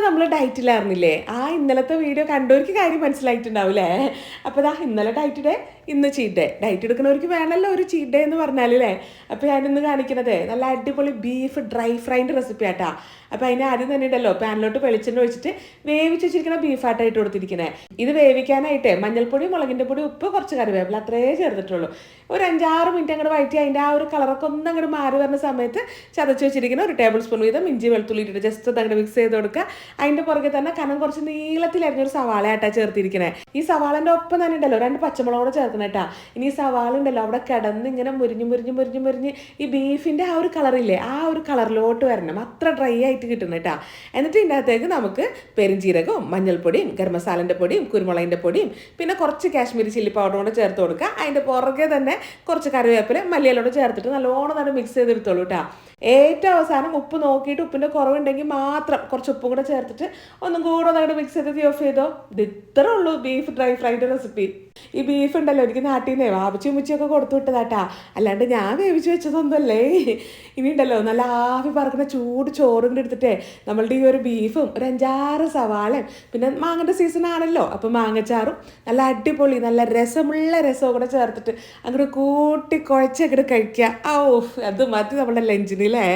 നമ്മൾ ഡയറ്റിലായിരുന്നില്ലേ? ഇന്നലത്തെ വീഡിയോ കണ്ടവർക്ക് കാര്യം മനസ്സിലായിട്ടുണ്ടാവില്ലേ? അപ്പോൾ ഇന്നലെ ഡയറ്റ് ഡേ, ഇന്ന് ചീറ്റ് ഡേ. ഡയറ്റ് എടുക്കുന്നവർക്ക് വേണമല്ലോ ഒരു ചീറ്റ് ഡേ എന്ന് പറഞ്ഞാലല്ലേ. അപ്പോൾ ഞാനിന്ന് കാണിക്കുന്നത് നല്ല അടിപൊളി ബീഫ് ഡ്രൈ ഫ്രൈൻ്റെ റെസിപ്പി ആട്ടാ. അപ്പോൾ അതിന് ആദ്യം തന്നെ ഉണ്ടല്ലോ പാനിലോട്ട് വെളിച്ചെണ്ണ ഒഴിച്ചിട്ട് വേവിച്ച് വെച്ചിരിക്കുന്ന ബീഫാട്ടായിട്ട് കൊടുത്തിരിക്കുന്നത്. ഇത് വേവിക്കാനായിട്ട് മഞ്ഞൾപ്പൊടി, മുളകിൻ്റെ പൊടി, ഉപ്പ്, കുറച്ച് കറിവേപ്പില അത്രേ ചേർത്തിട്ടുള്ളൂ. ഒരു 5-6 മിനിറ്റ് അങ്ങോട്ട് വഴറ്റി അതിൻ്റെ ആ ഒരു കളറൊക്കെ ഒന്ന് അങ്ങോട്ട് മാറി വരുന്ന സമയത്ത് ചതച്ച് വെച്ചിരിക്കുന്ന ഒരു ടേബിൾ സ്പൂൺ വീതം ഇഞ്ചി വെളുത്തുള്ളി ഇട്ടിട്ട് ജസ്റ്റ് അത് അങ്ങോട്ട് മിക്സ് ചെയ്ത് കൊടുക്കുക. അതിൻ്റെ പുറകെ തന്നെ കനം കുറച്ച് നീളത്തിലരിഞ്ഞൊരു സവാള ആട്ടാ ചേർത്തിരിക്കണേ. ഈ സവാളൻ്റെ ഒപ്പം തന്നെ ഉണ്ടല്ലോ 2 പച്ചമുളകോടെ ചേർക്കണം കേട്ടാ. ഇനി ഈ സവാള ഉണ്ടല്ലോ അവിടെ കിടന്ന് ഇങ്ങനെ മുരിഞ്ഞ് ഈ ബീഫിൻ്റെ ആ ഒരു കളറില്ലേ, ആ ഒരു കളറിലോട്ട് വരണം. അത്ര ഡ്രൈ ആയിട്ട് കിട്ടണം കേട്ടാ. എന്നിട്ട് ഇതിൻ്റെ അകത്തേക്ക് നമുക്ക് പെരുംജീരകവും മഞ്ഞൾപ്പൊടിയും ഗരം മസാലൻ്റെ പൊടിയും കുരുമുളകിൻ്റെ പൊടിയും പിന്നെ കുറച്ച് കാശ്മീരി ചില്ലി പൗഡറും കൂടെ ചേർത്ത് കൊടുക്കുക. അതിൻ്റെ പുറകെ തന്നെ കുറച്ച് കറിവേപ്പില മല്ലിയിലോട് ചേർത്തിട്ട് നല്ലോണം തന്നെ മിക്സ് ചെയ്തെടുത്തോളൂ കേട്ടോ. ഏറ്റവും അവസാനം ഉപ്പ് നോക്കിയിട്ട് ഉപ്പിൻ്റെ കുറവുണ്ടെങ്കിൽ മാത്രം കുറച്ച് ഉപ്പും കൂടെ ചേർത്തിട്ട് ഒന്നും കൂടെ ഒന്നങ്ങോട്ട് മിക്സ് ചെയ്ത് ഓഫ് ചെയ്തോ. ഇത് ഇത്രേ ഉള്ളൂ ബീഫ് ഡ്രൈ ഫ്രൈഡ് റെസിപ്പി. ഈ ബീഫ് ഉണ്ടല്ലോ എനിക്ക് നാട്ടിൽ നിന്നേ വാപ്പിച്ചും മുച്ചിയൊക്കെ കൊടുത്തു വിട്ടതാട്ടാ, അല്ലാണ്ട് ഞാൻ വേവിച്ച് വെച്ചതൊന്നുമല്ലേ. ഇനി ഉണ്ടല്ലോ നല്ല ആവി പറക്കുന്ന ചൂട് ചോറും കൂടെ എടുത്തിട്ടേ നമ്മളുടെ ഈ ഒരു ബീഫും ഒരു 5-6 സവാളയും പിന്നെ മാങ്ങൻ്റെ സീസൺ ആണല്ലോ, അപ്പം മാങ്ങച്ചാറും നല്ല അടിപൊളി നല്ല രസമുള്ള രസവും കൂടെ ചേർത്തിട്ട് അങ്ങോട്ട് കൂട്ടി കുഴച്ചങ്ങോട്ട് കഴിക്കുക. അത് മതി നമ്മുടെ ലഞ്ചിന് അല്ലേ.